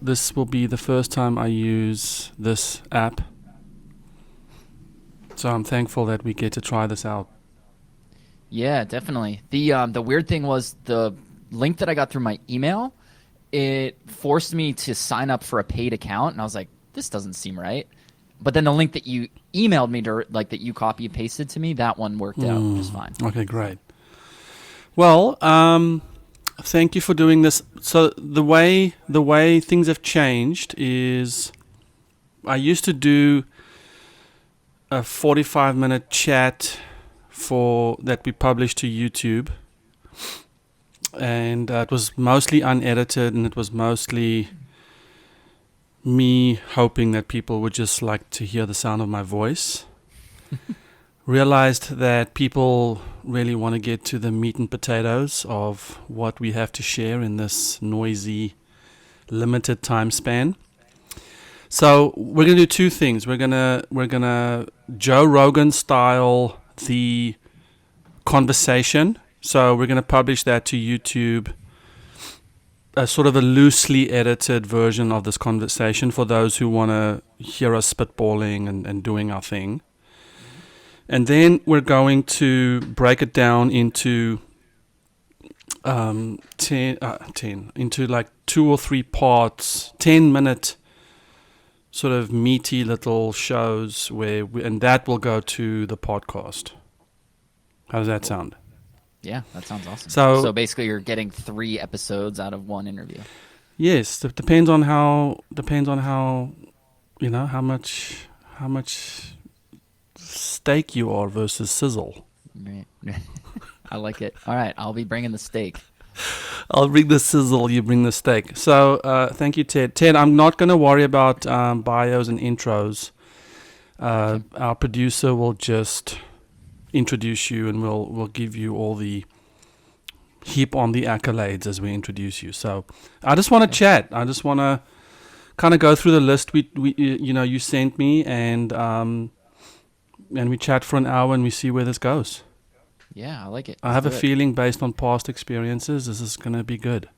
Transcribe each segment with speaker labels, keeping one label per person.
Speaker 1: this will be the first time I use this app. So I'm thankful that we get to try this out.
Speaker 2: Yeah, definitely. The weird thing was the link that I got through my email, it forced me to sign up for a paid account, and I was like, this doesn't seem right. But then the link that you emailed me, that you copy and pasted to me, that one worked out just fine.
Speaker 1: Okay, great. Well, thank you for doing this. So the way things have changed is I used to do a 45-minute chat that we published to YouTube, and it was mostly unedited, and it was mostly me hoping that people would just like to hear the sound of my voice. Realized that people really want to get to the meat and potatoes of what we have to share in this noisy, limited time span. So we're gonna do two things. We're gonna Joe Rogan style the conversation. So we're gonna publish that to YouTube, a sort of a loosely edited version of this conversation for those who want to hear us spitballing and doing our thing. And then we're going to break it down into 10 into like 2 or 3 parts, 10-minute sort of meaty little shows and that will go to the podcast. How does that sound?
Speaker 2: Yeah, that sounds awesome.
Speaker 1: So
Speaker 2: basically you're getting 3 episodes out of 1 interview.
Speaker 1: Yes, it depends on how you know how much steak you are versus sizzle.
Speaker 2: Right. I like it. All right, I'll be bringing the steak.
Speaker 1: I'll bring the sizzle, you bring the steak. So thank you, Ted. Ted, I'm not going to worry about bios and intros.
Speaker 2: Okay.
Speaker 1: Our producer will just introduce you, and we'll give you all the heap on the accolades as we introduce you. So I just want to chat. I just want to kind of go through the list we you sent me, and we chat for an hour and we see where this goes.
Speaker 2: Yeah, I like it.
Speaker 1: I have a feeling based on past experiences, this is going to be good.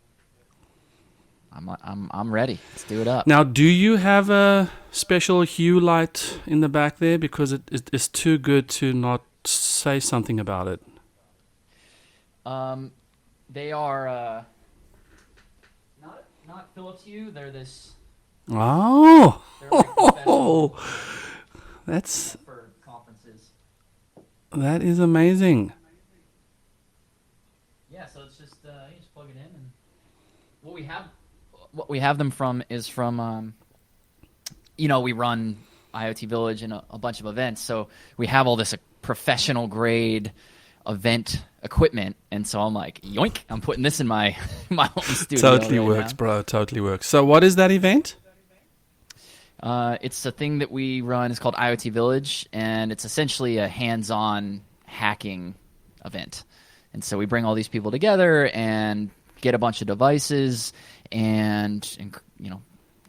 Speaker 2: I'm ready. Let's do it up.
Speaker 1: Now, do you have a special hue light in the back there? Because it's too good to not say something about it.
Speaker 2: They are not Philips hue. They're this.
Speaker 1: Oh,
Speaker 2: They're like
Speaker 1: that's
Speaker 2: for conferences.
Speaker 1: that is amazing.
Speaker 2: Yeah, so it's just you just plug it in, and what we have them from is from we run IoT Village and a bunch of events, so we have all this professional grade event equipment, and so I'm like, yoink, I'm putting this in my home studio.
Speaker 1: Totally
Speaker 2: right
Speaker 1: works,
Speaker 2: now.
Speaker 1: bro. Totally works. So what is that event?
Speaker 2: It's a thing that we run. It's called IoT Village, and it's essentially a hands-on hacking event. And so we bring all these people together and get a bunch of devices and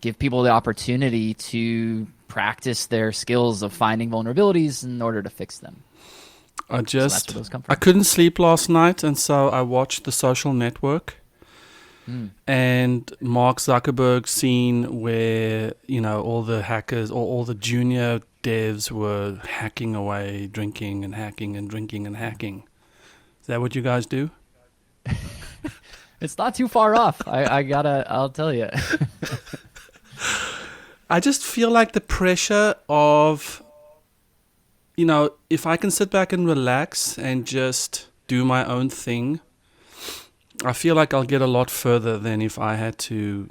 Speaker 2: give people the opportunity to practice their skills of finding vulnerabilities in order to fix them. So that's where those come from.
Speaker 1: I couldn't sleep last night, and so I watched The Social Network. And Mark Zuckerberg scene where all the hackers or all the junior devs were hacking away, drinking and hacking and drinking and hacking. Is that what you guys do?
Speaker 2: It's not too far off. I'll tell you.
Speaker 1: I just feel like the pressure of, if I can sit back and relax and just do my own thing, I feel like I'll get a lot further than if I had to,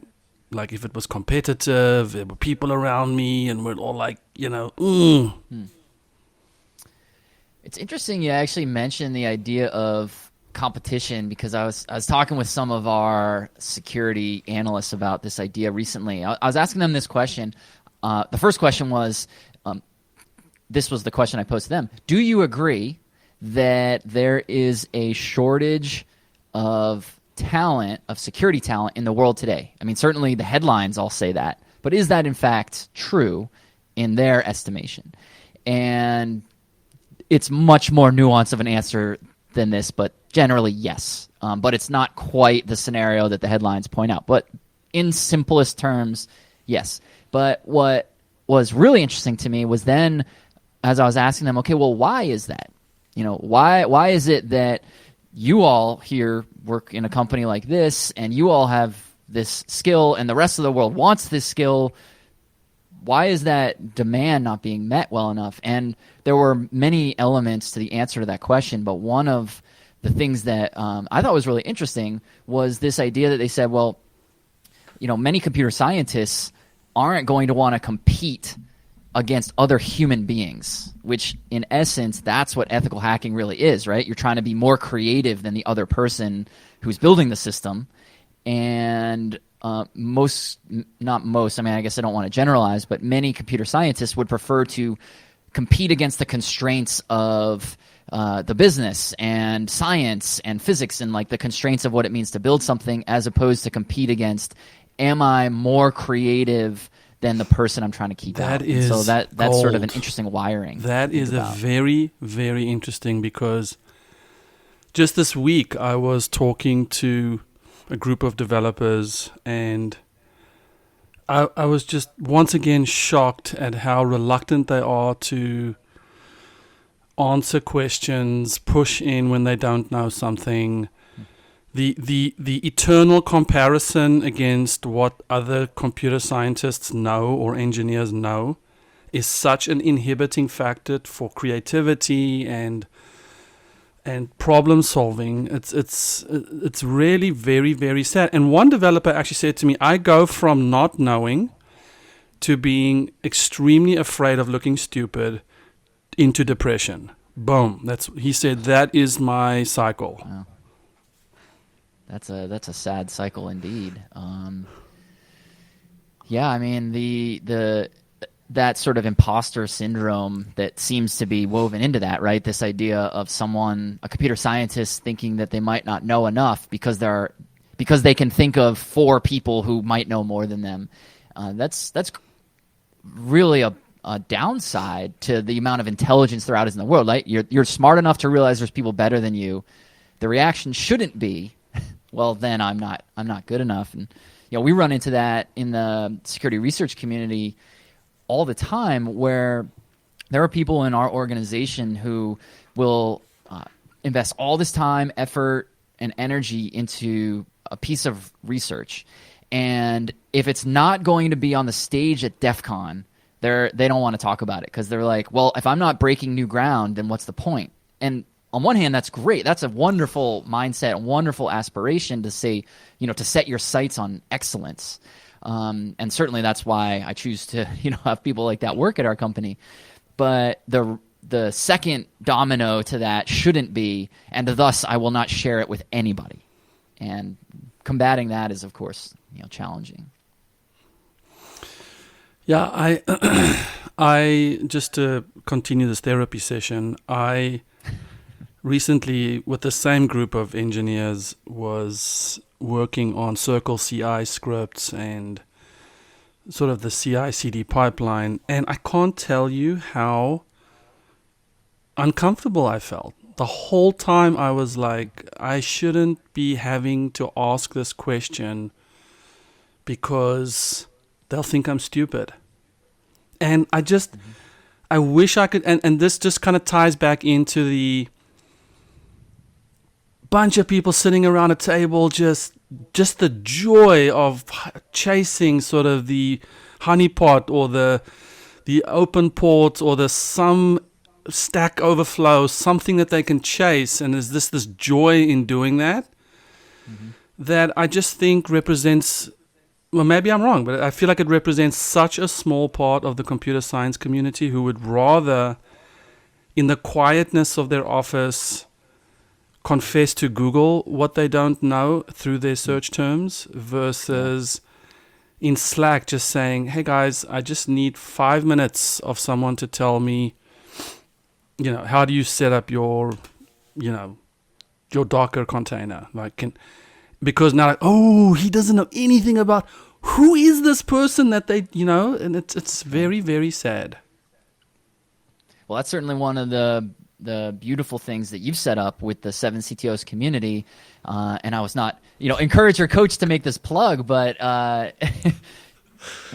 Speaker 1: like if it was competitive, there were people around me and we're all like,
Speaker 2: It's interesting you actually mentioned the idea of competition, because I was talking with some of our security analysts about this idea recently. I was asking them this question. The first question was, this was the question I posed to them. Do you agree that there is a shortage of talent, of security talent in the world today? I mean, certainly the headlines all say that, but is that in fact true in their estimation? And it's much more nuanced of an answer than this, but generally yes. But it's not quite the scenario that the headlines point out. But in simplest terms, yes. But what was really interesting to me was then, as I was asking them, okay, well, why is that? Why is it that you all here work in a company like this, and you all have this skill, and the rest of the world wants this skill? Why is that demand not being met well enough? And there were many elements to the answer to that question, but one of the things that I thought was really interesting was this idea that they said, well, many computer scientists aren't going to want to compete against other human beings, which in essence, that's what ethical hacking really is, right? You're trying to be more creative than the other person who's building the system. And not most, I mean, I guess I don't want to generalize, but many computer scientists would prefer to compete against the constraints of the business and science and physics and like the constraints of what it means to build something, as opposed to compete against, am I more creative than the person I'm trying to keep out? So that's
Speaker 1: gold.
Speaker 2: sort of an interesting wiring.
Speaker 1: That is a very, very interesting, because just this week I was talking to a group of developers, and I was just once again shocked at how reluctant they are to answer questions, push in when they don't know something. The eternal comparison against what other computer scientists know or engineers know is such an inhibiting factor for creativity and problem solving. It's really very, very sad. And one developer actually said to me, I go from not knowing to being extremely afraid of looking stupid into depression. Boom. He said that is my cycle.
Speaker 2: Wow. That's a sad cycle indeed. Yeah, I mean that sort of imposter syndrome that seems to be woven into that, right? This idea of a computer scientist, thinking that they might not know enough because they can think of 4 people who might know more than them. That's really a downside to the amount of intelligence there is in the world. Right? You're smart enough to realize there's people better than you. The reaction shouldn't be, well, then I'm not good enough. And we run into that in the security research community all the time, where there are people in our organization who will invest all this time, effort, and energy into a piece of research, and if it's not going to be on the stage at DEF CON, they don't want to talk about it, because they're like, well, if I'm not breaking new ground, then what's the point? And on one hand, that's great. That's a wonderful mindset, a wonderful aspiration to say, to set your sights on excellence. And certainly that's why I choose to, have people like that work at our company. But the second domino to that shouldn't be, and thus I will not share it with anybody. And combating that is, of course, challenging.
Speaker 1: Yeah, I just to continue this therapy session, I recently, with the same group of engineers, was working on Circle CI scripts and sort of the CI/CD pipeline, and I can't tell you how uncomfortable I felt. The whole time I was like, I shouldn't be having to ask this question because they'll think I'm stupid. And I wish I could, and this just kind of ties back into the bunch of people sitting around a table, just the joy of chasing sort of the honeypot or the open port or some Stack Overflow, something that they can chase, and there's this joy in doing that, that I just think represents, well, maybe I'm wrong, but I feel like it represents such a small part of the computer science community who would rather, in the quietness of their office, confess to Google what they don't know through their search terms, versus in Slack just saying, hey guys, I just need 5 minutes of someone to tell me, how do you set up your Docker container? Because now, he doesn't know anything about who is this person that they, and it's very, very sad.
Speaker 2: Well, that's certainly one of the the beautiful things that you've set up with the 7 CTOs community. And I was not, encourage your coach to make this plug, but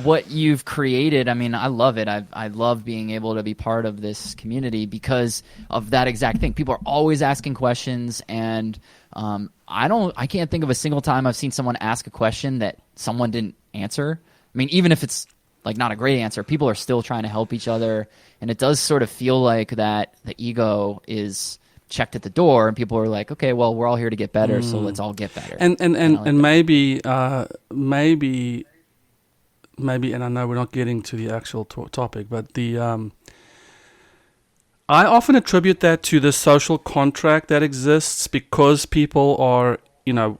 Speaker 2: what you've created, I mean, I love it. I love being able to be part of this community because of that exact thing. People are always asking questions, and I can't think of a single time I've seen someone ask a question that someone didn't answer. I mean, even if it's like not a great answer, people are still trying to help each other, and it does sort of feel like that the ego is checked at the door, and people are like, okay, well, we're all here to get better, so let's all get better.
Speaker 1: And maybe, and I know we're not getting to the actual topic, but I often attribute that to the social contract that exists because people are,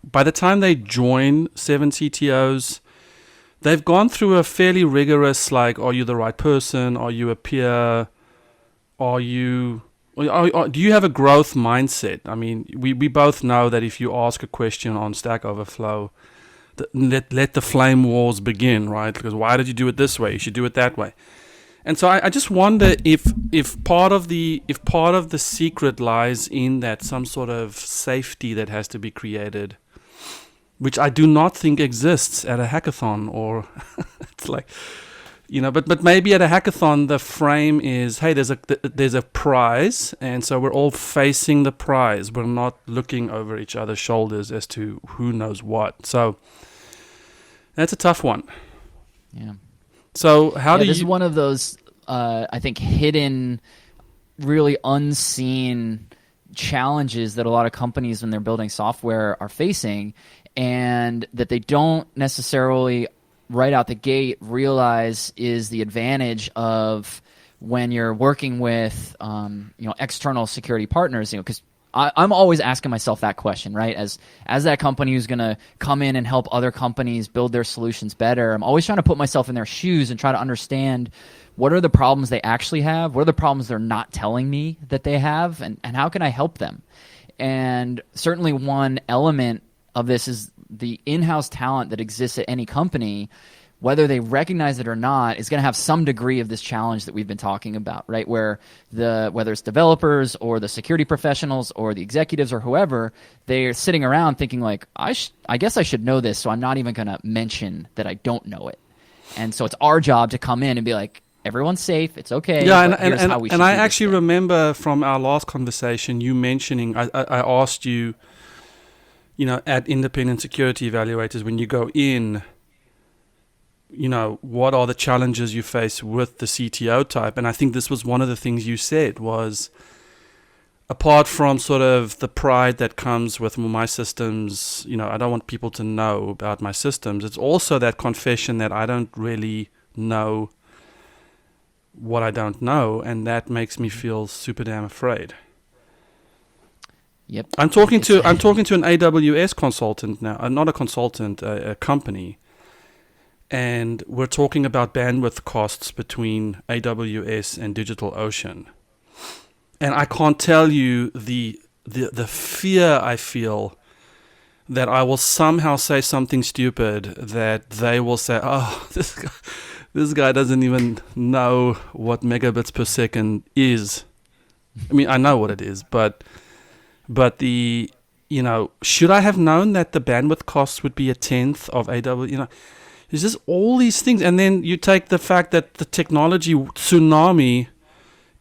Speaker 1: by the time they join 7 CTOs, they've gone through a fairly rigorous, like, are you the right person? Are you a peer? Do you have a growth mindset? I mean, we both know that if you ask a question on Stack Overflow, let the flame wars begin, right? Because why did you do it this way? You should do it that way. And so I just wonder if part of the secret lies in that some sort of safety that has to be created, which I do not think exists at a hackathon, or it's like, but maybe at a hackathon the frame is, hey, there's a prize, and so we're all facing the prize. We're not looking over each other's shoulders as to who knows what. So that's a tough one.
Speaker 2: Yeah.
Speaker 1: So this
Speaker 2: is one of those, I think, hidden, really unseen challenges that a lot of companies when they're building software are facing, and that they don't necessarily right out the gate realize is the advantage of when you're working with external security partners, because I'm always asking myself that question, right? As that company who's going to come in and help other companies build their solutions better, I'm always trying to put myself in their shoes and try to understand what are the problems they actually have, what are the problems they're not telling me that they have, and how can I help them? And certainly one element of this is the in-house talent that exists at any company, whether they recognize it or not, is going to have some degree of this challenge that we've been talking about, right? Where whether it's developers or the security professionals or the executives or whoever, they're sitting around thinking like, I guess I should know this, so I'm not even going to mention that I don't know it. And so it's our job to come in and be like, everyone's safe, it's okay.
Speaker 1: Yeah, and I actually remember from our last conversation you mentioning, I asked you, at Independent Security Evaluators, when you go in, what are the challenges you face with the CTO type? And I think this was one of the things you said was, apart from sort of the pride that comes with my systems, I don't want people to know about my systems. It's also that confession that I don't really know what I don't know, and that makes me feel super damn afraid.
Speaker 2: Yep.
Speaker 1: I'm talking to an AWS consultant now, not a consultant, a company. And we're talking about bandwidth costs between AWS and DigitalOcean. And I can't tell you the fear I feel that I will somehow say something stupid that they will say, oh, this guy doesn't even know what megabits per second is. I mean, I know what it is, but should I have known that the bandwidth costs would be a tenth of AWS? There's just all these things. And then you take the fact that the technology tsunami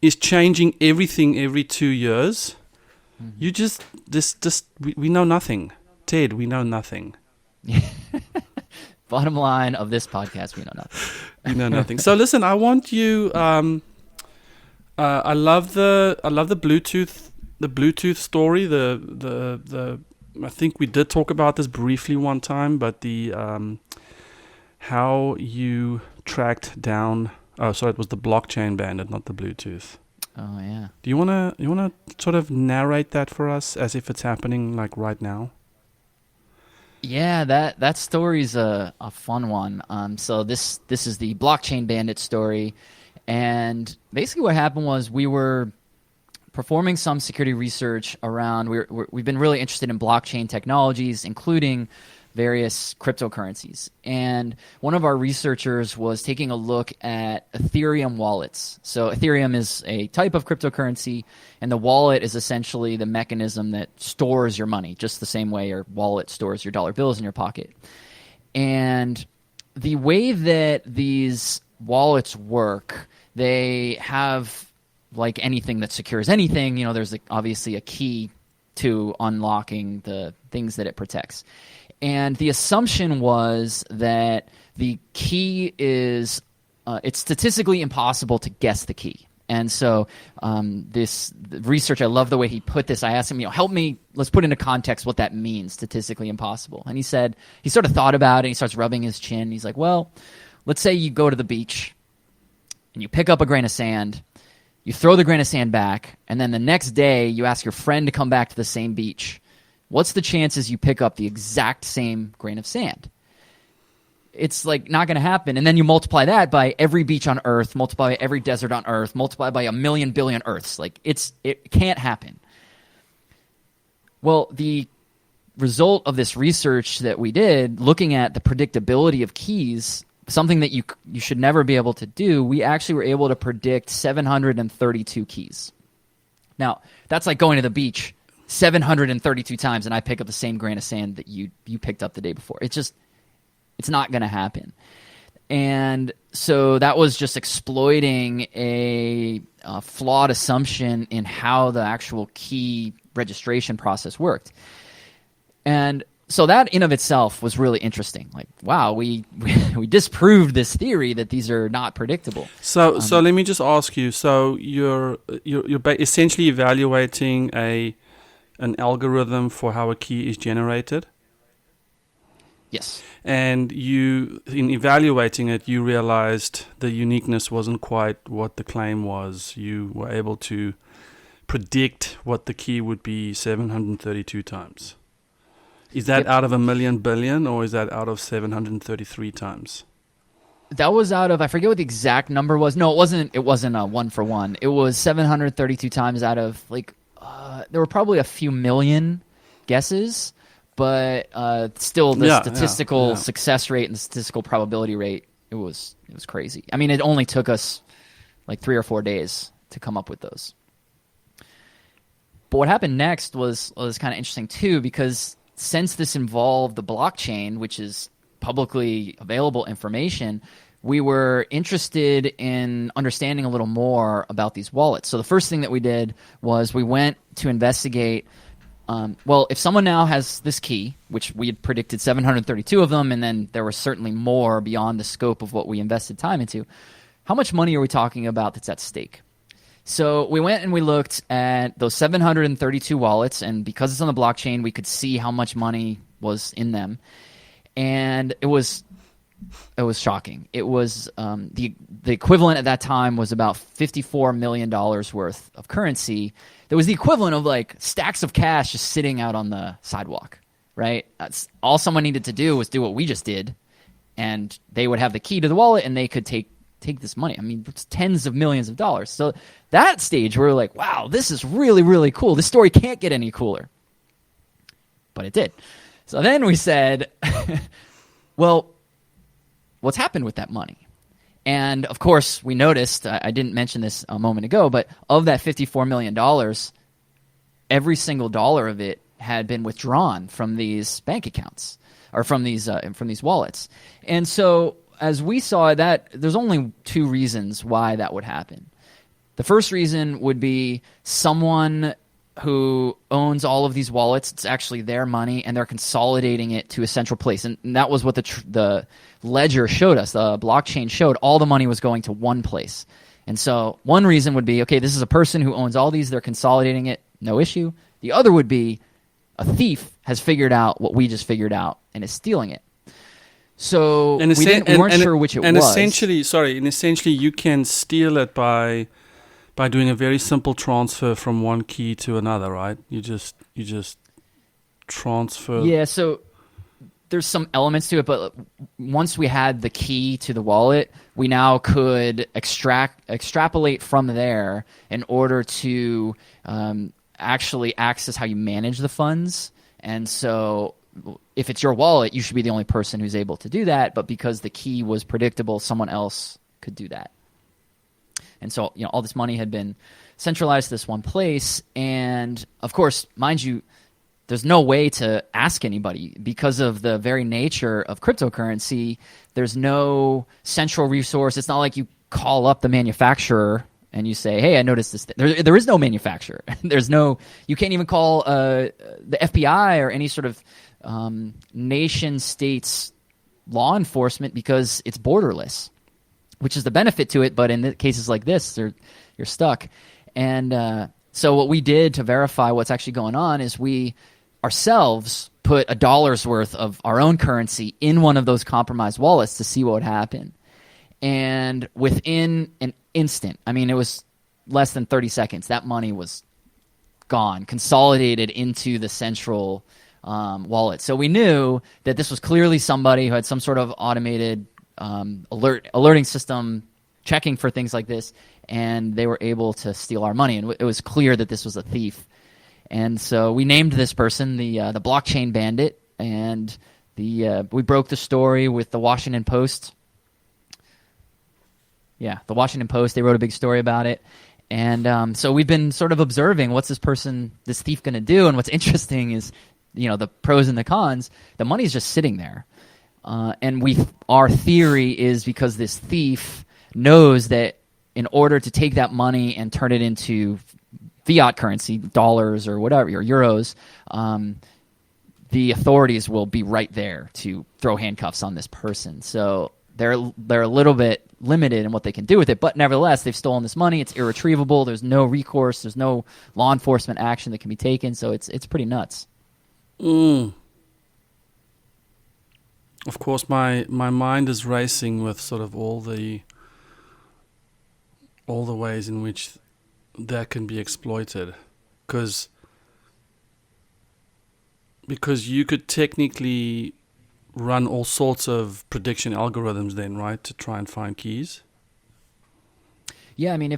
Speaker 1: is changing everything every 2 years. Mm-hmm. You just we know nothing. Ted, we know nothing.
Speaker 2: Bottom line of this podcast, we know nothing.
Speaker 1: We know nothing. So listen, I want you, I love the Bluetooth story. I think we did talk about this briefly one time, but how you tracked down. Oh, sorry, it was the Blockchain Bandit, not the Bluetooth.
Speaker 2: Oh yeah.
Speaker 1: Do you wanna sort of narrate that for us as if it's happening like right now?
Speaker 2: Yeah, that story's a fun one. So this is the Blockchain Bandit story, and basically what happened was we were performing some security research around. We've been really interested in blockchain technologies, including various cryptocurrencies. And one of our researchers was taking a look at Ethereum wallets. So Ethereum is a type of cryptocurrency, and the wallet is essentially the mechanism that stores your money, just the same way your wallet stores your dollar bills in your pocket. And the way that these wallets work, they have, like anything that secures anything, there's obviously a key to unlocking the things that it protects. And the assumption was that the key is, it's statistically impossible to guess the key. And so this research, I love the way he put this. I asked him, help me, let's put into context what that means, statistically impossible. And he said, he sort of thought about it, and he starts rubbing his chin. He's like, well, let's say you go to the beach, and you pick up a grain of sand, you throw the grain of sand back, and then the next day you ask your friend to come back to the same beach. What's the chances you pick up the exact same grain of sand? It's like not going to happen. And then you multiply that by every beach on Earth, multiply by every desert on Earth, multiply by 1,000,000 billion Earths. Like it can't happen. Well, the result of this research that we did, looking at the predictability of keys, something that you should never be able to do, we actually were able to predict 732 keys. Now, that's like going to the beach 732 times and I pick up the same grain of sand that you picked up the day before. It's not going to happen. And so that was just exploiting a flawed assumption in how the actual key registration process worked. And so that in of itself was really interesting. Like, wow, we disproved this theory that these are not predictable.
Speaker 1: So let me just ask you. So you're essentially evaluating an algorithm for how a key is generated.
Speaker 2: Yes.
Speaker 1: And in evaluating it, you realized the uniqueness wasn't quite what the claim was. You were able to predict what the key would be 732 times. Is that out of 1,000,000 billion, or is that out of 733 times?
Speaker 2: That was out of, I forget what the exact number was. No, it wasn't a 1-for-1. It was 732 times out of, there were probably a few million guesses, but still the statistical success rate and the statistical probability rate, it was crazy. I mean, it only took us like 3 or 4 days to come up with those. But what happened next was kind of interesting too, because since this involved the blockchain, which is publicly available information, we were interested in understanding a little more about these wallets. So the first thing that we did was we went to investigate, if someone now has this key, which we had predicted 732 of them, and then there were certainly more beyond the scope of what we invested time into, how much money are we talking about that's at stake? So we went and we looked at those 732 wallets, and because it's on the blockchain, we could see how much money was in them. And it was shocking. It was the equivalent at that time was about $54 million worth of currency. That was the equivalent of like stacks of cash just sitting out on the sidewalk, right? That's all someone needed to do was do what we just did, and they would have the key to the wallet, and they could take this money. I mean, it's tens of millions of dollars. So that stage, we were like, wow, this is really, really cool. This story can't get any cooler. But it did. So then we said, well, what's happened with that money? And of course, we noticed, I didn't mention this a moment ago, but of that $54 million, every single dollar of it had been withdrawn from these bank accounts or from these wallets. And so as we saw that, there's only 2 reasons why that would happen. The first reason would be someone who owns all of these wallets, it's actually their money, and they're consolidating it to a central place. And that was what the ledger showed us. The blockchain showed all the money was going to one place. And so one reason would be, okay, this is a person who owns all these, they're consolidating it, no issue. The other would be a thief has figured out what we just figured out and is stealing it. So we weren't sure which it was.
Speaker 1: Essentially, you can steal it by doing a very simple transfer from one key to another, right? You just transfer.
Speaker 2: Yeah, so there's some elements to it, but once we had the key to the wallet, we now could extrapolate from there in order to actually access how you manage the funds. And so if it's your wallet, you should be the only person who's able to do that. But because the key was predictable, someone else could do that. And so, all this money had been centralized to this one place. And of course, mind you, there's no way to ask anybody because of the very nature of cryptocurrency. There's no central resource. It's not like you call up the manufacturer and you say, hey, I noticed this thing. There is no manufacturer. You can't even call the FBI or any sort of nation state's law enforcement because it's borderless, which is the benefit to it. But in cases like this, you're stuck. And so what we did to verify what's actually going on is we ourselves put $1 worth of our own currency in one of those compromised wallets to see what would happen. And within an instant, I mean, it was less than 30 seconds, that money was gone, consolidated into the central wallet. So we knew that this was clearly somebody who had some sort of automated alerting system checking for things like this, and they were able to steal our money. And it was clear that this was a thief. And so we named this person the Blockchain Bandit, and we broke the story with the Washington Post. Yeah, the Washington Post, they wrote a big story about it. And so we've been sort of observing what's this thief going to do. And what's interesting is, the pros and the cons. The money's just sitting there. And our theory is because this thief knows that in order to take that money and turn it into fiat currency, dollars or whatever, or euros, the authorities will be right there to throw handcuffs on this person. So they're a little bit limited in what they can do with it, but nevertheless, they've stolen this money. It's irretrievable. There's no recourse. There's no law enforcement action that can be taken. So it's pretty nuts.
Speaker 1: Of course, my mind is racing with sort of all the ways in which that can be exploited, because you could technically run all sorts of prediction algorithms then, right, to try and find keys.
Speaker 2: Yeah, I mean,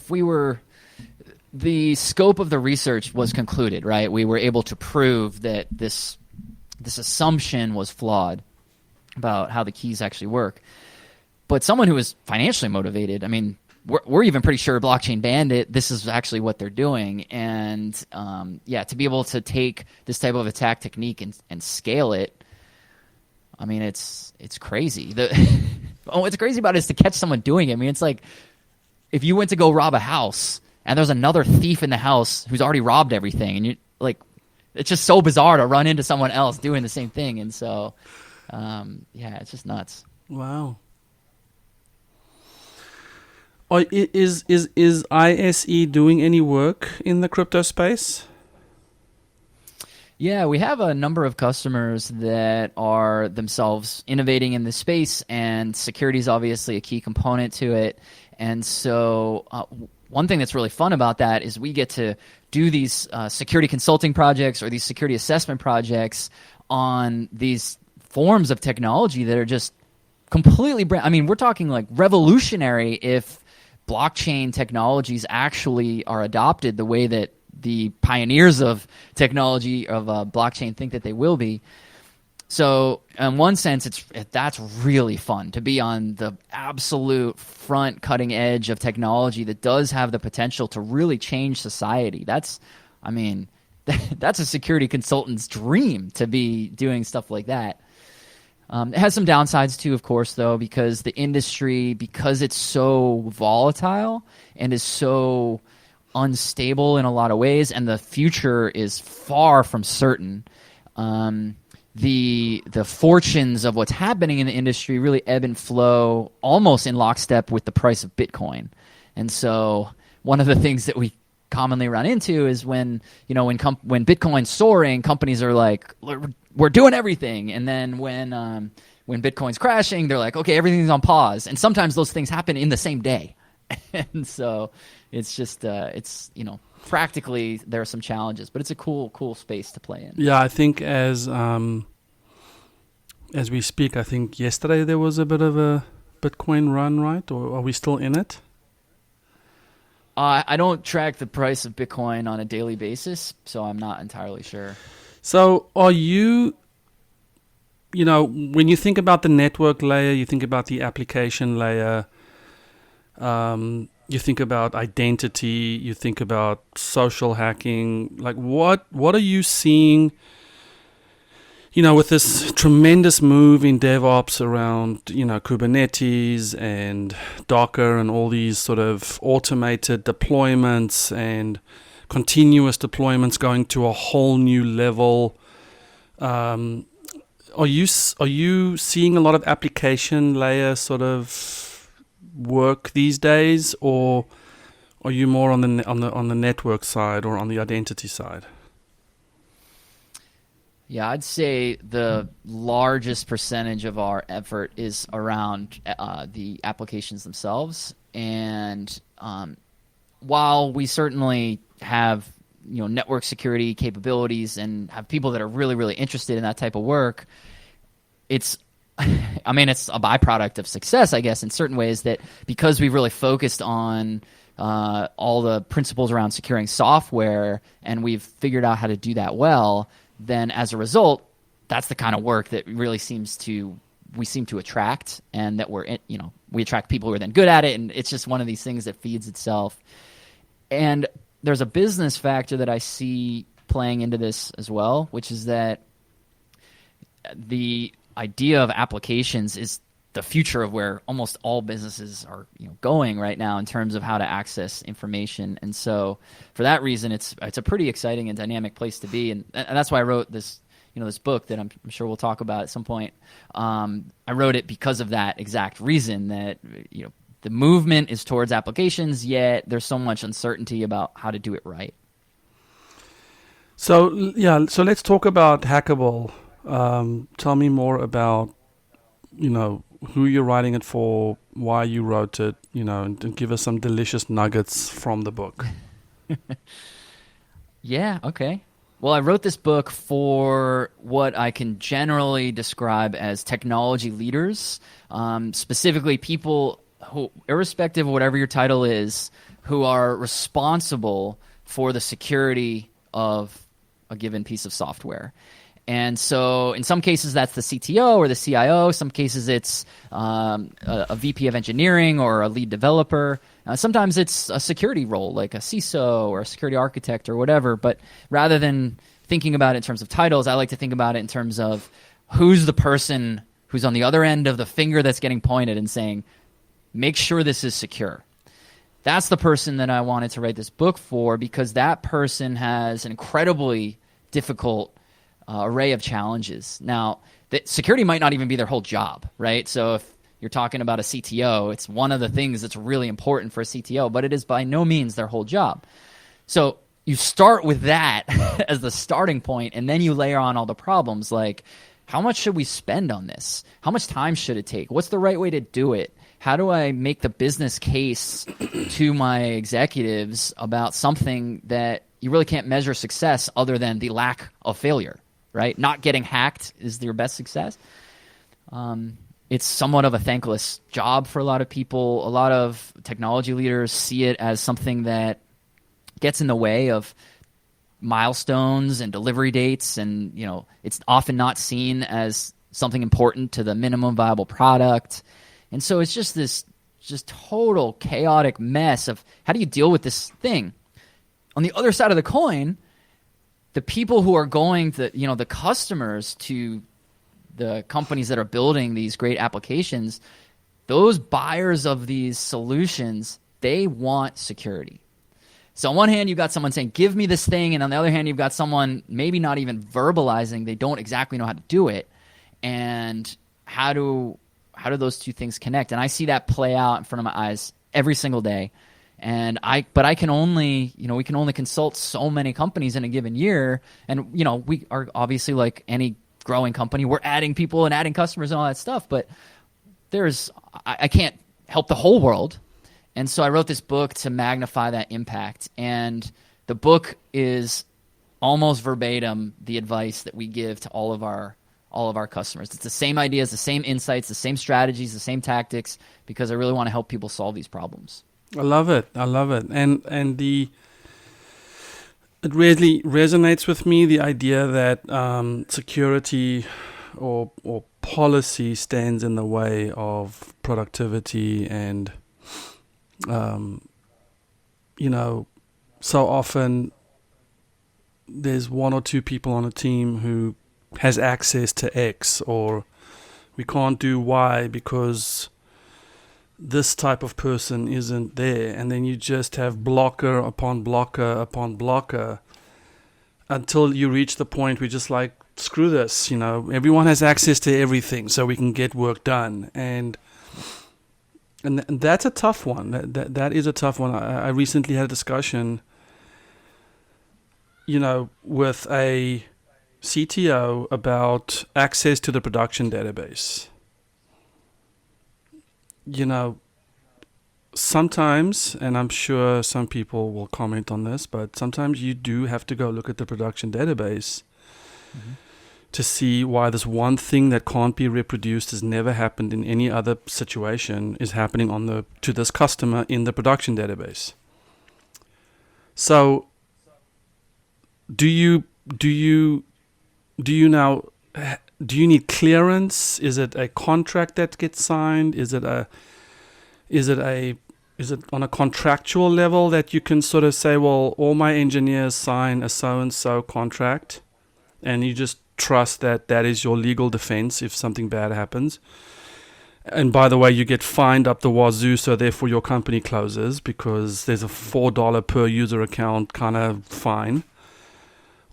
Speaker 2: the scope of the research was concluded, right? We were able to prove that this assumption was flawed about how the keys actually work. But someone who is financially motivated, I mean, we're even pretty sure Blockchain Bandit, this is actually what they're doing. And to be able to take this type of attack technique and scale it, I mean, it's crazy. What's crazy about it is to catch someone doing it. I mean, it's like if you went to go rob a house and there's another thief in the house who's already robbed everything, and you like, it's just so bizarre to run into someone else doing the same thing. And so, it's just nuts.
Speaker 1: Wow. Is ISE doing any work in the crypto space?
Speaker 2: Yeah, we have a number of customers that are themselves innovating in this space, and security is obviously a key component to it. And so one thing that's really fun about that is we get to do these security consulting projects or these security assessment projects on these forms of technology that are just completely brand. I mean, we're talking like revolutionary if blockchain technologies actually are adopted the way that the pioneers of technology of blockchain think that they will be. So in one sense, that's really fun to be on the absolute front cutting edge of technology that does have the potential to really change society. That's a security consultant's dream to be doing stuff like that. It has some downsides too, of course, though, because the industry, because it's so volatile and is so unstable in a lot of ways, and the future is far from certain. The fortunes of what's happening in the industry really ebb and flow almost in lockstep with the price of Bitcoin. And so one of the things that we commonly run into is when Bitcoin's soaring, companies are like, we're doing everything. And then when Bitcoin's crashing, they're like, okay, everything's on pause. And sometimes those things happen in the same day. And so it's just, practically there are some challenges, but it's a cool space to play in.
Speaker 1: Yeah, I think as we speak, I think yesterday there was a bit of a Bitcoin run, right? Or are we still in it?
Speaker 2: I don't track the price of Bitcoin on a daily basis, so I'm not entirely sure.
Speaker 1: So are you when you think about the network layer, you think about the application layer, you think about identity, you think about social hacking. Like, what are you seeing, with this tremendous move in DevOps around, Kubernetes and Docker and all these sort of automated deployments and continuous deployments going to a whole new level? Are you seeing a lot of application layer sort of work these days, or are you more on the network side or on the identity side?
Speaker 2: Yeah, I'd say the largest percentage of our effort is around the applications themselves. And while we certainly have network security capabilities and have people that are really, really interested in that type of work, it's a byproduct of success, I guess, in certain ways, that because we've really focused on all the principles around securing software and we've figured out how to do that well, then as a result, that's the kind of work that really we seem to attract, and that we attract people who are then good at it, and it's just one of these things that feeds itself. And there's a business factor that I see playing into this as well, which is that the idea of applications is the future of where almost all businesses are going right now in terms of how to access information. And so for that reason, it's a pretty exciting and dynamic place to be. And that's why I wrote this this book that I'm sure we'll talk about at some point. I wrote it because of that exact reason, that the movement is towards applications, yet there's so much uncertainty about how to do it right.
Speaker 1: So let's talk about Hackable. Tell me more about who you're writing it for, why you wrote it, and give us some delicious nuggets from the book.
Speaker 2: Yeah, okay. Well, I wrote this book for what I can generally describe as technology leaders, specifically people who, irrespective of whatever your title is, who are responsible for the security of a given piece of software. And so in some cases that's the CTO or the CIO. Some cases it's a VP of engineering or a lead developer. Sometimes it's a security role like a CISO or a security architect or whatever. But rather than thinking about it in terms of titles, I like to think about it in terms of who's the person who's on the other end of the finger that's getting pointed and saying, make sure this is secure. That's the person that I wanted to write this book for, because that person has an incredibly difficult array of challenges. Now, security might not even be their whole job, right? So if you're talking about a CTO, it's one of the things that's really important for a CTO, but it is by no means their whole job. So you start with that as the starting point, and then you layer on all the problems like, how much should we spend on this? How much time should it take? What's the right way to do it? How do I make the business case to my executives about something that you really can't measure success other than the lack of failure, right? Not getting hacked is your best success. It's somewhat of a thankless job for a lot of people. A lot of technology leaders see it as something that gets in the way of milestones and delivery dates, and it's often not seen as something important to the minimum viable product. And so it's just this total chaotic mess of how do you deal with this thing? On the other side of the coin, the people who are going to, the customers to the companies that are building these great applications, those buyers of these solutions, they want security. So on one hand, you've got someone saying, give me this thing. And on the other hand, you've got someone maybe not even verbalizing, they don't exactly know how to do it. And how do those two things connect? And I see that play out in front of my eyes every single day. And I can only, we can only consult so many companies in a given year. And, we are obviously like any growing company, we're adding people and adding customers and all that stuff. But I can't help the whole world. And so I wrote this book to magnify that impact. And the book is almost verbatim the advice that we give to all of our customers. It's the same ideas, the same insights, the same strategies, the same tactics, because I really want to help people solve these problems.
Speaker 1: I love it. And it really resonates with me, the idea that security or policy stands in the way of productivity and so often there's one or two people on a team who has access to X, or we can't do Y because this type of person isn't there, and then you just have blocker upon blocker upon blocker until you reach the point where you're just like, screw this, everyone has access to everything so we can get work done. And that's a tough one. That is a tough one. I recently had a discussion, with a CTO about access to the production database. Sometimes, and I'm sure some people will comment on this, but sometimes you do have to go look at the production database to see why this one thing that can't be reproduced, has never happened in any other situation, is happening to this customer in the production database. So do you need clearance? Is it a contract that gets signed? Is it on a contractual level that you can sort of say, well, all my engineers sign a so-and-so contract, and you just trust that is your legal defense if something bad happens? And by the way, you get fined up the wazoo, so therefore your company closes because there's a $4 per user account kind of fine.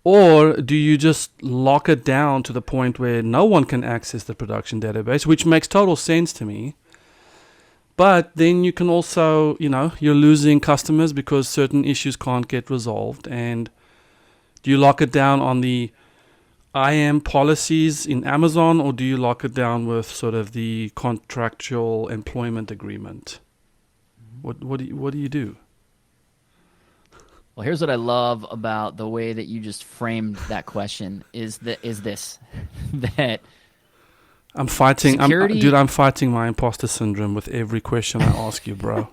Speaker 1: Or do you just lock it down to the point where no one can access the production database, which makes total sense to me. But then you can also, you're losing customers because certain issues can't get resolved. And do you lock it down on the IAM policies in Amazon, or do you lock it down with sort of the contractual employment agreement? What do you do?
Speaker 2: Well, here's what I love about the way that you just framed that question is this that
Speaker 1: I'm fighting
Speaker 2: security,
Speaker 1: I'm fighting my imposter syndrome with every question I ask you, bro.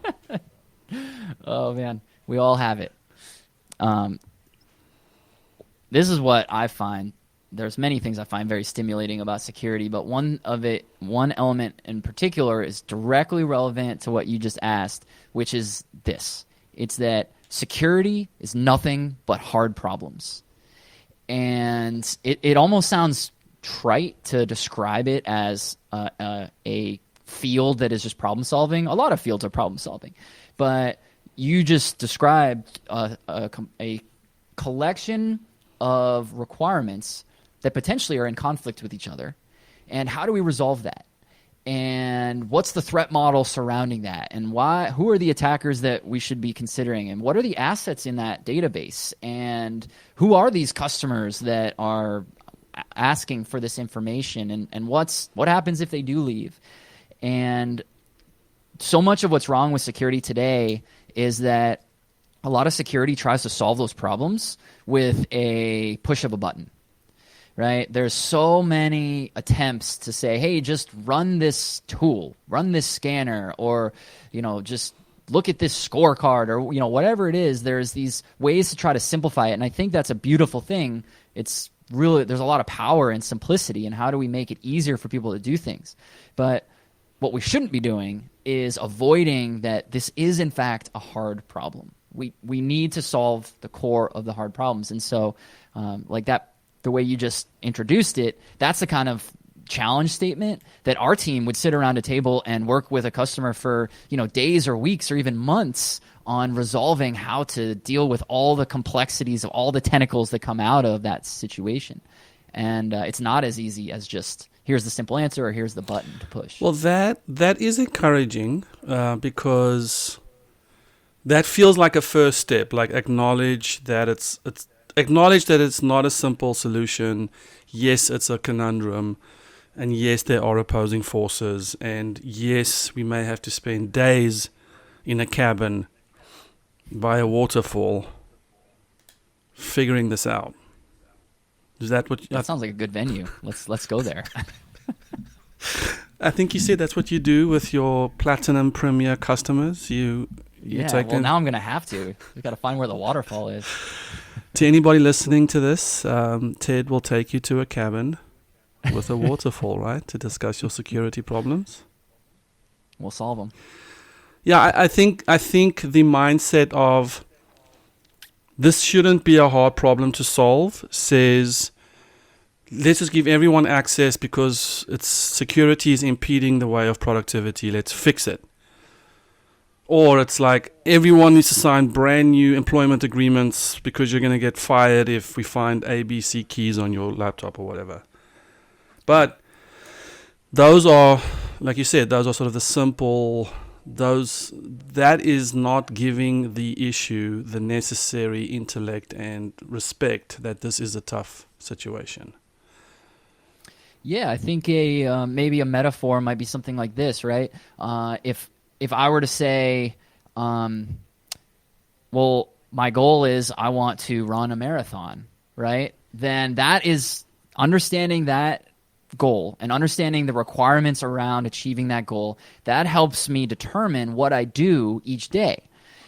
Speaker 2: Oh man, we all have it. This is what I find. There's many things I find very stimulating about security, but one element in particular is directly relevant to what you just asked, which is this. It's that security is nothing but hard problems. And it almost sounds trite to describe it as a field that is just problem solving. A lot of fields are problem solving. But you just described a collection of requirements that potentially are in conflict with each other. And how do we resolve that? And what's the threat model surrounding that? And who are the attackers that we should be considering? And what are the assets in that database? And who are these customers that are asking for this information? And what happens if they do leave? And so much of what's wrong with security today is that a lot of security tries to solve those problems with a push of a button. Right? There's so many attempts to say, hey, just run this tool, run this scanner, or, just look at this scorecard, or, whatever it is. There's these ways to try to simplify it. And I think that's a beautiful thing. It's really, there's a lot of power in simplicity, and how do we make it easier for people to do things? But what we shouldn't be doing is avoiding that this is, in fact, a hard problem. We need to solve the core of the hard problems. And so like that, the way you just introduced it, that's the kind of challenge statement that our team would sit around a table and work with a customer for, days or weeks or even months on resolving how to deal with all the complexities of all the tentacles that come out of that situation. And it's not as easy as just here's the simple answer or here's the button to push.
Speaker 1: Well, that is encouraging because that feels like a first step. Like acknowledge that it's not a simple solution. Yes, it's a conundrum. And yes, there are opposing forces. And yes, we may have to spend days in a cabin by a waterfall figuring this out. Is that what?
Speaker 2: That sounds like a good venue. Let's go there.
Speaker 1: I think you said that's what you do with your Platinum Premier customers. You take them.
Speaker 2: Now I'm gonna have to. We got to find where the waterfall is.
Speaker 1: To anybody listening to this, Ted will take you to a cabin with a waterfall, right, to discuss your security problems.
Speaker 2: We'll solve them.
Speaker 1: Yeah, I think the mindset of this shouldn't be a hard problem to solve says, let's just give everyone access because its security is impeding the way of productivity. Let's fix it. Or it's like everyone needs to sign brand new employment agreements because you're going to get fired if we find ABC keys on your laptop or whatever. But those are, like you said, those are sort of the simple, that is not giving the issue the necessary intellect and respect that this is a tough situation.
Speaker 2: Yeah, I think maybe a metaphor might be something like this, right? If I were to say, well, my goal is I want to run a marathon, right? Then that is understanding that goal and understanding the requirements around achieving that goal. That helps me determine what I do each day.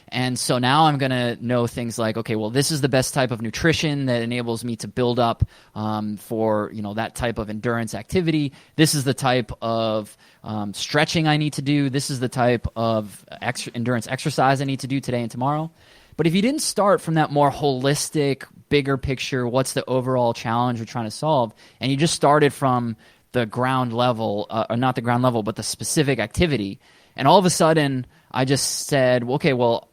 Speaker 2: And so now I'm going to know things like, okay, well, this is the best type of nutrition that enables me to build up for that type of endurance activity. This is the type of stretching I need to do. This is the type of endurance exercise I need to do today and tomorrow. But if you didn't start from that more holistic, bigger picture, what's the overall challenge you're trying to solve, and you just started from the ground level, or not the ground level, but the specific activity, and all of a sudden I just said, okay, well,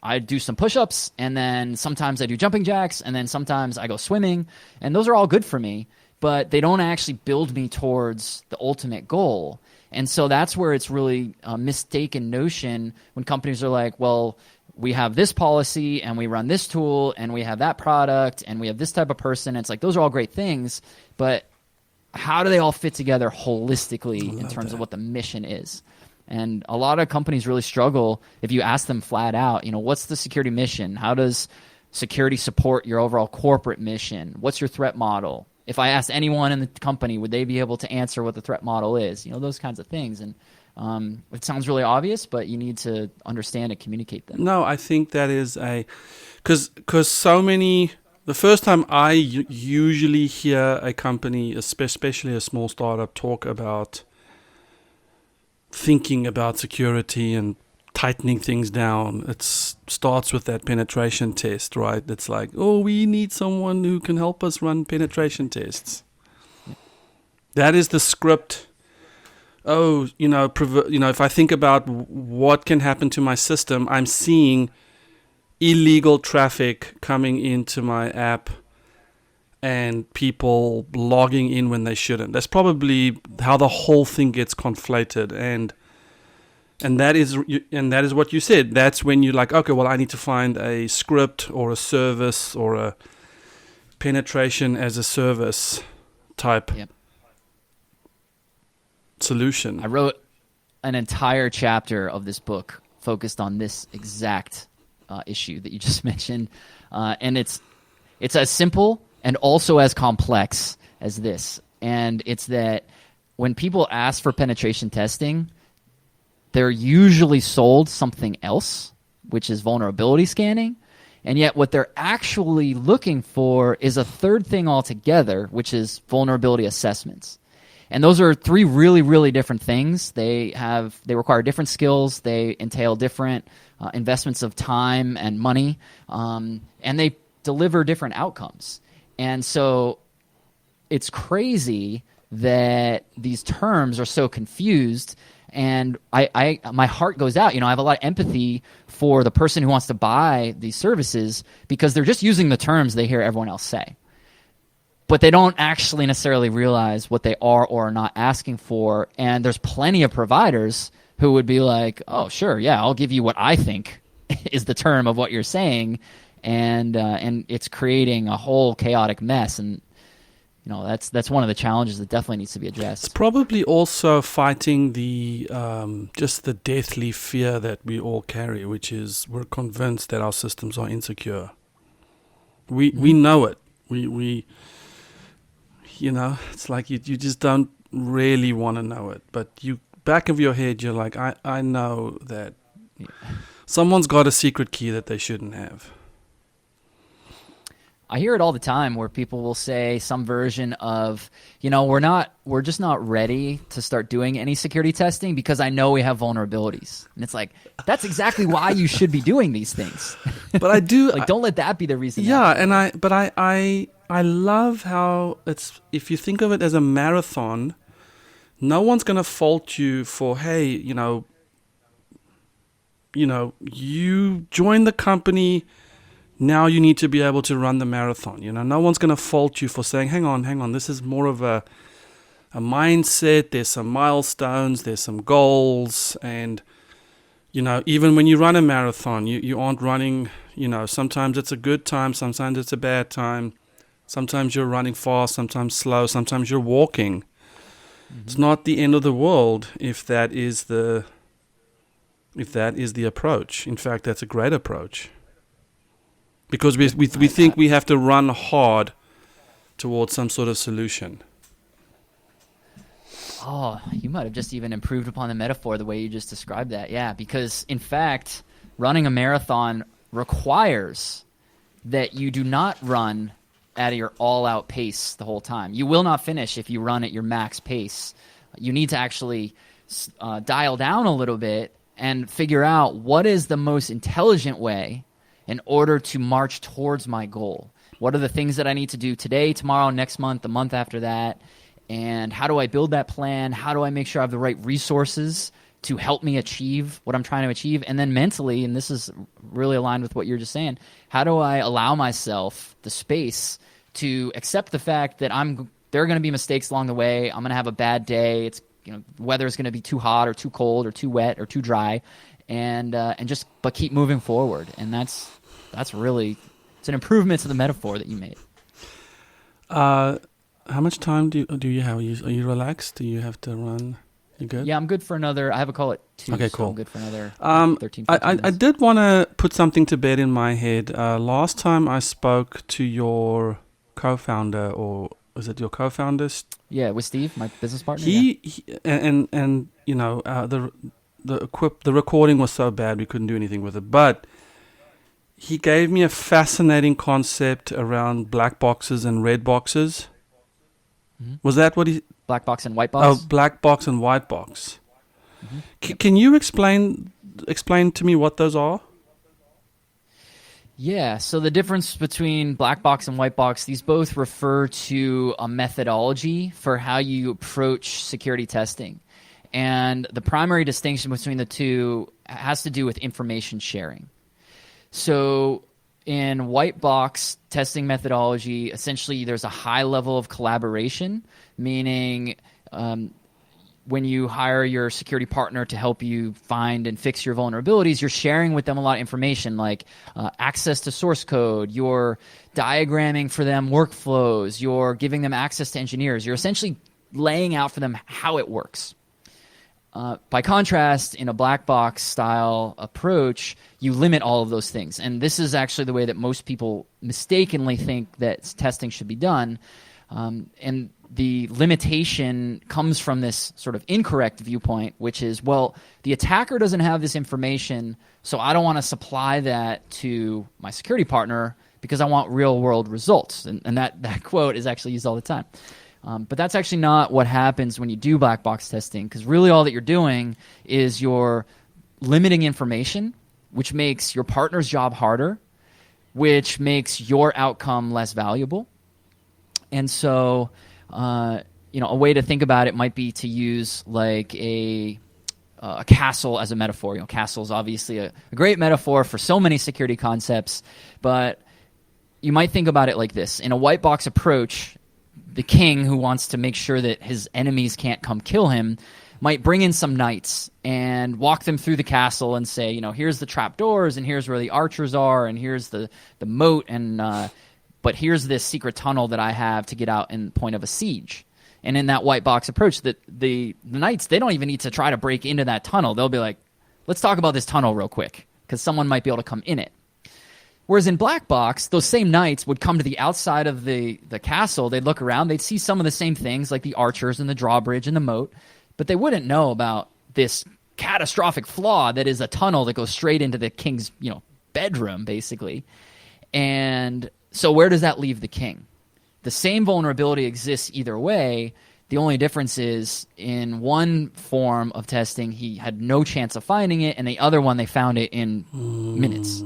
Speaker 2: I do some push-ups, and then sometimes I do jumping jacks, and then sometimes I go swimming, and those are all good for me, but they don't actually build me towards the ultimate goal. And so that's where it's really a mistaken notion when companies are like, well, we have this policy, and we run this tool, and we have that product, and we have this type of person. It's like, those are all great things, but how do they all fit together holistically in terms of what the mission is? And a lot of companies really struggle if you ask them flat out, what's the security mission? How does security support your overall corporate mission? What's your threat model? If I asked anyone in the company, would they be able to answer what the threat model is? Those kinds of things. And it sounds really obvious, but you need to understand and communicate them.
Speaker 1: No, I think that is because so many, the first time I usually hear a company, especially a small startup, talk about thinking about security and tightening things down, it starts with that penetration test, right? It's like, oh, we need someone who can help us run penetration tests. That is the script. Oh, if I think about what can happen to my system, I'm seeing illegal traffic coming into my app and people logging in when they shouldn't. That's probably how the whole thing gets conflated, and that is what you said. That's when you're like, okay, well, I need to find a script or a service or a penetration as a service type solution.
Speaker 2: I wrote an entire chapter of this book focused on this exact issue that you just mentioned, and it's as simple and also as complex as this. And it's that when people ask for penetration testing, they're usually sold something else, which is vulnerability scanning. And yet what they're actually looking for is a third thing altogether, which is vulnerability assessments. And those are three really, really different things. They require different skills. They entail different investments of time and money, and they deliver different outcomes. And so it's crazy that these terms are so confused. And my heart goes out. I have a lot of empathy for the person who wants to buy these services because they're just using the terms they hear everyone else say. But they don't actually necessarily realize what they are or are not asking for. And there's plenty of providers who would be like, oh, sure, yeah, I'll give you what I think is the term of what you're saying. And it's creating a whole chaotic mess. And that's one of the challenges that definitely needs to be addressed.
Speaker 1: It's probably also fighting the just the deathly fear that we all carry, which is we're convinced that our systems are insecure. We know it. We it's like you just don't really want to know it, but you back of your head you're like, I know that someone's got a secret key that they shouldn't have.
Speaker 2: I hear it all the time where people will say some version of, we're just not ready to start doing any security testing because I know we have vulnerabilities. And it's like, that's exactly why you should be doing these things.
Speaker 1: But I do
Speaker 2: don't let that be the reason.
Speaker 1: Yeah, and I love how if you think of it as a marathon, no one's going to fault you for, hey, you joined the company. Now you need to be able to run the marathon. No one's going to fault you for saying, hang on, this is more of a mindset. There's some milestones, there's some goals. And, even when you run a marathon, you aren't running, sometimes it's a good time, sometimes it's a bad time. Sometimes you're running fast, sometimes slow, sometimes you're walking. Mm-hmm. It's not the end of the world if that is the approach. In fact, that's a great approach. Because we think we have to run hard towards some sort of solution.
Speaker 2: Oh, you might have just even improved upon the metaphor the way you just described that. Yeah, because in fact, running a marathon requires that you do not run at your all-out pace the whole time. You will not finish if you run at your max pace. You need to actually dial down a little bit and figure out what is the most intelligent way in order to march towards my goal. What are the things that I need to do today, tomorrow, next month, the month after that? And how do I build that plan? How do I make sure I have the right resources to help me achieve what I'm trying to achieve? And then mentally, and this is really aligned with what you're just saying, how do I allow myself the space to accept the fact that there are going to be mistakes along the way. I'm going to have a bad day. It's weather is going to be too hot or too cold or too wet or too dry, but keep moving forward. And that's really, it's an improvement to the metaphor that you made.
Speaker 1: How much time do you have? Are you relaxed? Do you have to run? You good?
Speaker 2: Yeah, I'm good for another. I have a call at 2.
Speaker 1: Okay,
Speaker 2: so
Speaker 1: cool.
Speaker 2: I'm good for another 13, 14
Speaker 1: I
Speaker 2: minutes.
Speaker 1: did want to put something to bed in my head. Last time I spoke to your co-founder, or was it your co-founder?
Speaker 2: Yeah, with Steve, my business partner.
Speaker 1: The recording was so bad we couldn't do anything with it. But he gave me a fascinating concept around black boxes and red boxes. Mm-hmm. Was that what he?
Speaker 2: Black box and white box?
Speaker 1: Oh, black box and white box.
Speaker 2: Mm-hmm.
Speaker 1: Can you explain to me what those are?
Speaker 2: Yeah, so the difference between black box and white box, these both refer to a methodology for how you approach security testing. And the primary distinction between the two has to do with information sharing. So in white box testing methodology, essentially there's a high level of collaboration, meaning when you hire your security partner to help you find and fix your vulnerabilities, you're sharing with them a lot of information like access to source code, you're diagramming for them workflows, you're giving them access to engineers. You're essentially laying out for them how it works. By contrast, in a black box style approach, you limit all of those things. And this is actually the way that most people mistakenly think that testing should be done. And the limitation comes from this sort of incorrect viewpoint, which is, well, the attacker doesn't have this information, so I don't want to supply that to my security partner because I want real-world results. And that quote is actually used all the time. But that's actually not what happens when you do black box testing, because really all that you're doing is you're limiting information, which makes your partner's job harder, which makes your outcome less valuable. And so, a way to think about it might be to use like a castle as a metaphor. Castle is obviously a great metaphor for so many security concepts, but you might think about it like this. In a white box approach, the king who wants to make sure that his enemies can't come kill him might bring in some knights and walk them through the castle and say, here's the trapdoors and here's where the archers are and here's the moat but here's this secret tunnel that I have to get out in point of a siege. And in that white box approach, the knights, they don't even need to try to break into that tunnel. They'll be like, let's talk about this tunnel real quick because someone might be able to come in it. Whereas in black box, those same knights would come to the outside of the castle. They'd look around. They'd see some of the same things like the archers and the drawbridge and the moat, but they wouldn't know about this catastrophic flaw that is a tunnel that goes straight into the king's bedroom, basically. And So where does that leave the king? The same vulnerability exists either way. The only difference is in one form of testing, he had no chance of finding it, and the other one, they found it in minutes.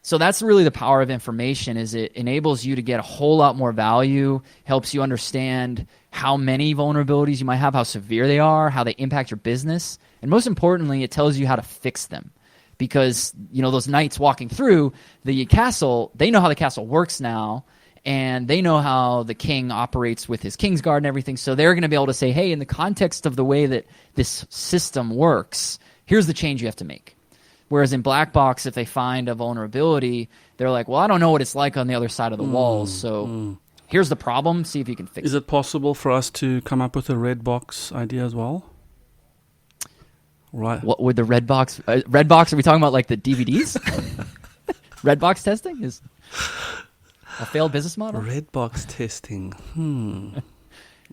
Speaker 2: So that's really the power of information, is it enables you to get a whole lot more value, helps you understand how many vulnerabilities you might have, how severe they are, how they impact your business. And most importantly, it tells you how to fix them. Because, those knights walking through the castle, they know how the castle works now, and they know how the king operates with his Kingsguard and everything. So they're going to be able to say, hey, in the context of the way that this system works, here's the change you have to make. Whereas in black box, if they find a vulnerability, they're like, well, I don't know what it's like on the other side of the walls. So here's the problem. See if you can fix it.
Speaker 1: Is it possible for us to come up with a red box idea as well? Right.
Speaker 2: What would the red box? Red box? Are we talking about like the DVDs? Red box testing is a failed business model.
Speaker 1: Red box testing.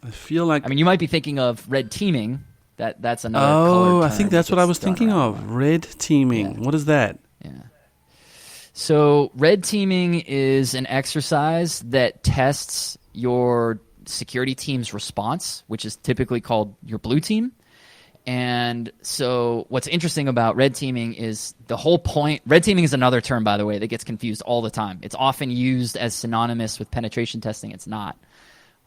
Speaker 1: I feel like.
Speaker 2: You might be thinking of red teaming. That's another. Oh,
Speaker 1: I think that's what I was thinking of. Red teaming. Yeah. What is that?
Speaker 2: Yeah. So red teaming is an exercise that tests your security team's response, which is typically called your blue team. And so what's interesting about red teaming is the whole point. Red teaming is another term, by the way, that gets confused all the time. It's often used as synonymous with penetration testing. It's not.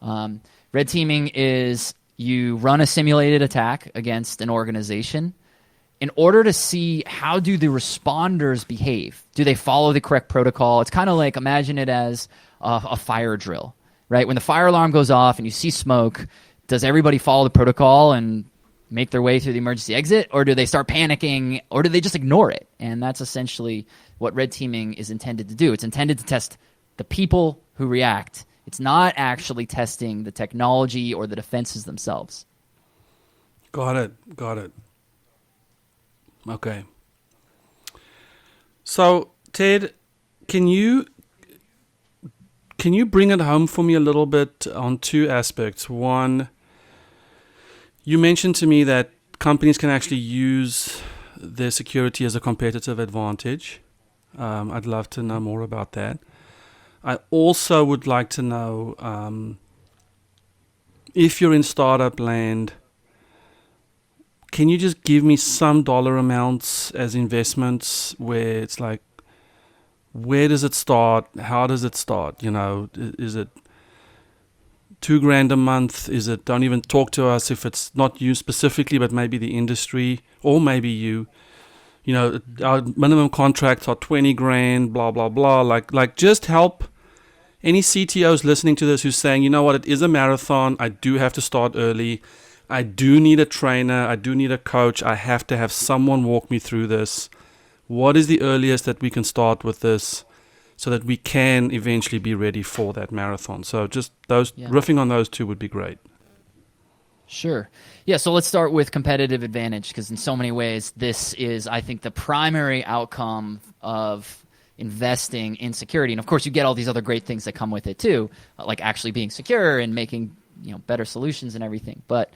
Speaker 2: Red teaming is you run a simulated attack against an organization in order to see how do the responders behave. Do they follow the correct protocol? It's kind of like, imagine it as a fire drill, right? When the fire alarm goes off and you see smoke, does everybody follow the protocol and make their way through the emergency exit, or do they start panicking, or do they just ignore it? And that's essentially what red teaming is intended to do. It's intended to test the people who react. It's not actually testing the technology or the defenses themselves.
Speaker 1: Got it. Okay. So, Ted, can you bring it home for me a little bit on two aspects? One, you mentioned to me that companies can actually use their security as a competitive advantage. I'd love to know more about that. I also would like to know if you're in startup land, can you just give me some dollar amounts as investments where it's like, where does it start? How does it start? Is it $2,000 a month? Is it, don't even talk to us if it's not you specifically, but maybe the industry, or maybe you. Our minimum contracts are 20 grand, blah, blah, blah. Like just help any CTOs listening to this who's saying, you know what, it is a marathon. I do have to start early. I do need a trainer. I do need a coach. I have to have someone walk me through this. What is the earliest that we can start with this so that we can eventually be ready for that marathon? So just riffing on those two would be great.
Speaker 2: Sure. Yeah, so let's start with competitive advantage, because in so many ways, this is, I think, the primary outcome of investing in security. And of course, you get all these other great things that come with it too, like actually being secure and making better solutions and everything. But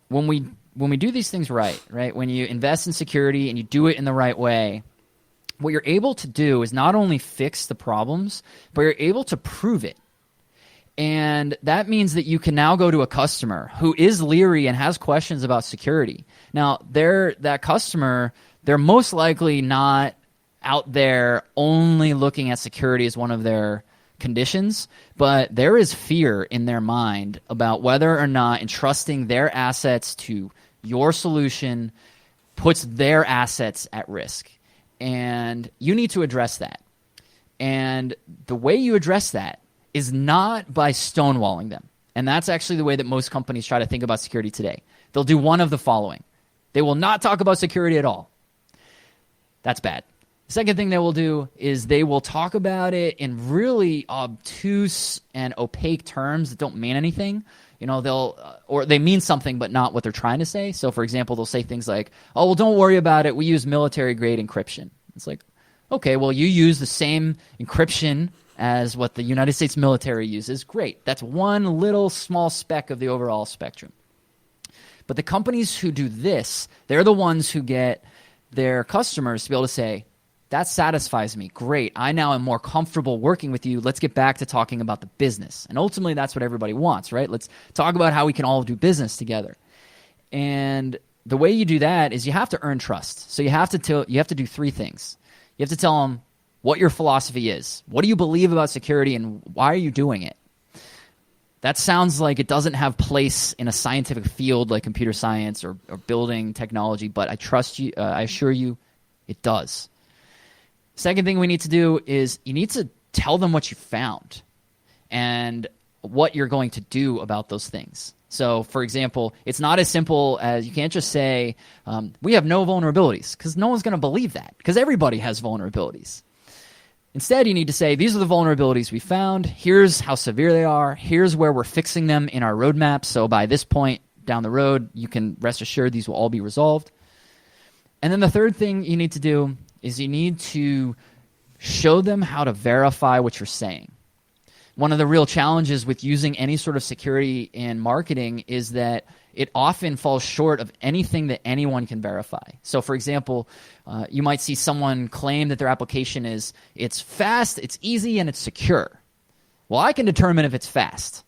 Speaker 2: when we do these things right, when you invest in security and you do it in the right way, what you're able to do is not only fix the problems, but you're able to prove it. And that means that you can now go to a customer who is leery and has questions about security. Now, that customer, they're most likely not out there only looking at security as one of their conditions, but there is fear in their mind about whether or not entrusting their assets to your solution puts their assets at risk. And you need to address that. And the way you address that is not by stonewalling them. And that's actually the way that most companies try to think about security today. They'll do one of the following. They will not talk about security at all. That's bad. The second thing they will do is they will talk about it in really obtuse and opaque terms that don't mean anything. Or they mean something but not what they're trying to say. So, for example, they'll say things like, oh, well, don't worry about it. We use military-grade encryption. It's like, okay, well, you use the same encryption as what the United States military uses. Great. That's one little small speck of the overall spectrum. But the companies who do this, they're the ones who get their customers to be able to say, That satisfies me. Great. I now am more comfortable working with you. Let's get back to talking about the business. And ultimately, that's what everybody wants, right? Let's talk about how we can all do business together. And the way you do that is you have to earn trust. So you have to do three things. You have to tell them what your philosophy is. What do you believe about security, and why are you doing it? That sounds like it doesn't have place in a scientific field like computer science or building technology, but I trust you. I assure you, it does. Second thing we need to do is you need to tell them what you found and what you're going to do about those things. So, for example, it's not as simple as you can't just say, we have no vulnerabilities, because no one's going to believe that, because everybody has vulnerabilities. Instead, you need to say, these are the vulnerabilities we found. Here's how severe they are. Here's where we're fixing them in our roadmap. So by this point down the road, you can rest assured these will all be resolved. And then the third thing you need to do is you need to show them how to verify what you're saying. One of the real challenges with using any sort of security in marketing is that it often falls short of anything that anyone can verify. So, for example, you might see someone claim that their application it's fast, it's easy, and it's secure. Well, I can determine if it's fast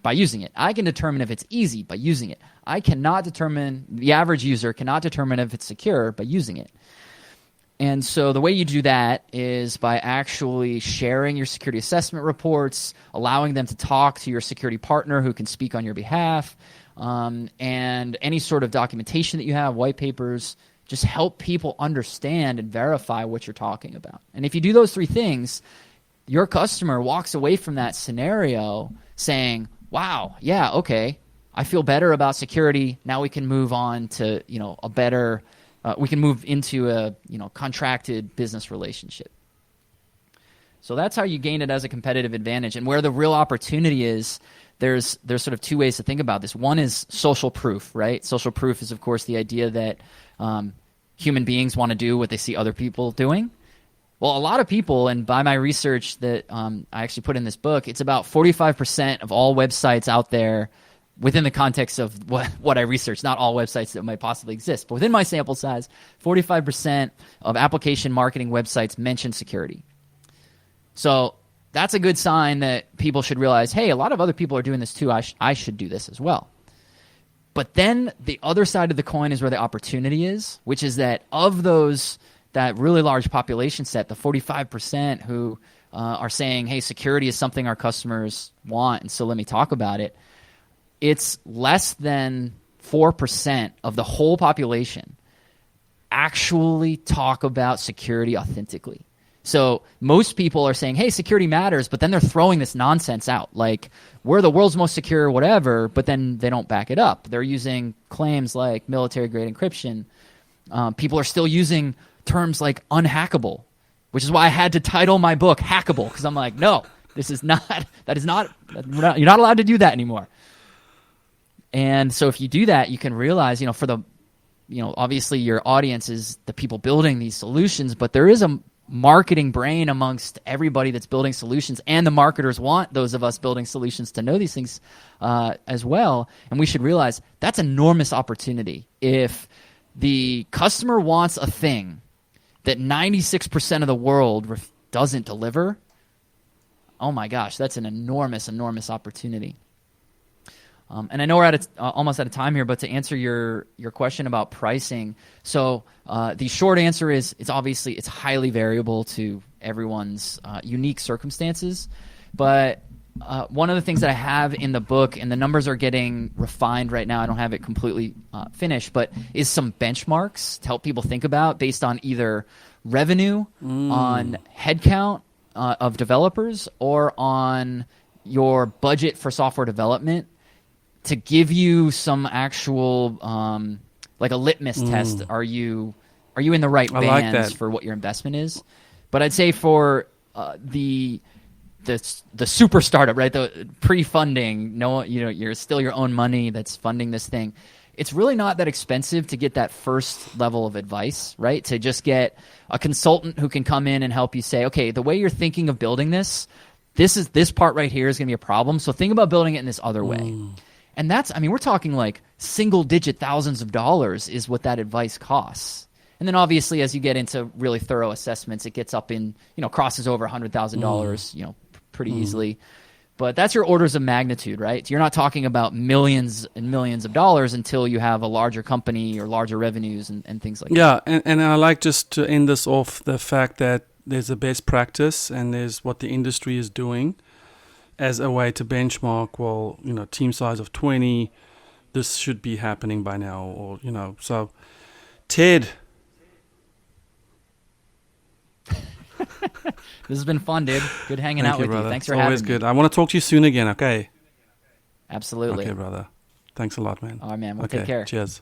Speaker 2: by using it. I can determine if it's easy by using it. The average user cannot determine if it's secure by using it. And so the way you do that is by actually sharing your security assessment reports, allowing them to talk to your security partner who can speak on your behalf, and any sort of documentation that you have, white papers. Just help people understand and verify what you're talking about. And if you do those three things, your customer walks away from that scenario saying, wow, yeah, okay, I feel better about security. Now we can move on to a better we can move into a contracted business relationship. So that's how you gain it as a competitive advantage. And where the real opportunity is, there's sort of two ways to think about this. One is social proof, right? Social proof is, of course, the idea that human beings want to do what they see other people doing. Well, a lot of people, and by my research that I actually put in this book, it's about 45% of all websites out there, within the context of what I researched, not all websites that might possibly exist, but within my sample size, 45% of application marketing websites mention security. So that's a good sign that people should realize, hey, a lot of other people are doing this too. I should do this as well. But then the other side of the coin is where the opportunity is, which is that of that really large population set, the 45% who are saying, hey, security is something our customers want, and so let me talk about it. It's less than 4% of the whole population actually talk about security authentically. So most people are saying, hey, security matters, but then they're throwing this nonsense out. Like, we're the world's most secure whatever, but then they don't back it up. They're using claims like military-grade encryption. People are still using terms like unhackable, which is why I had to title my book Hackable, because I'm like, no, you're not allowed to do that anymore. And so if you do that, you can realize, obviously your audience is the people building these solutions, but there is a marketing brain amongst everybody that's building solutions, and the marketers want those of us building solutions to know these things as well. And we should realize that's enormous opportunity. If the customer wants a thing that 96% of the world doesn't deliver, oh my gosh, that's an enormous, enormous opportunity. And I know we're almost out of time here, but to answer your question about pricing, so the short answer is it's highly variable to everyone's unique circumstances. But one of the things that I have in the book, and the numbers are getting refined right now, I don't have it completely finished, but is some benchmarks to help people think about based on either revenue, on headcount of developers, or on your budget for software development, to give you some actual like a litmus test. Are you in the right bands for what your investment is? But I'd say for the super startup, right, the pre-funding, you're still your own money that's funding this thing. It's really not that expensive to get that first level of advice, right? To just get a consultant who can come in and help you say, okay, the way you're thinking of building this part right here is going to be a problem. So think about building it in this other way. And we're talking like single-digit thousands of dollars is what that advice costs. And then obviously, as you get into really thorough assessments, it gets up in, crosses over $100,000, pretty easily. But that's your orders of magnitude, right? You're not talking about millions and millions of dollars until you have a larger company or larger revenues and things like that.
Speaker 1: Yeah, and I like just to end this off the fact that there's a best practice and there's what the industry is doing as a way to benchmark, well, team size of 20, this should be happening by now, or, so Ted.
Speaker 2: This has been fun, dude. Good hanging out with you. Thanks for having me.
Speaker 1: Always good. I want to talk to you soon again, okay?
Speaker 2: Absolutely.
Speaker 1: Okay, brother. Thanks a lot, man.
Speaker 2: All right, man. We'll take care.
Speaker 1: Cheers.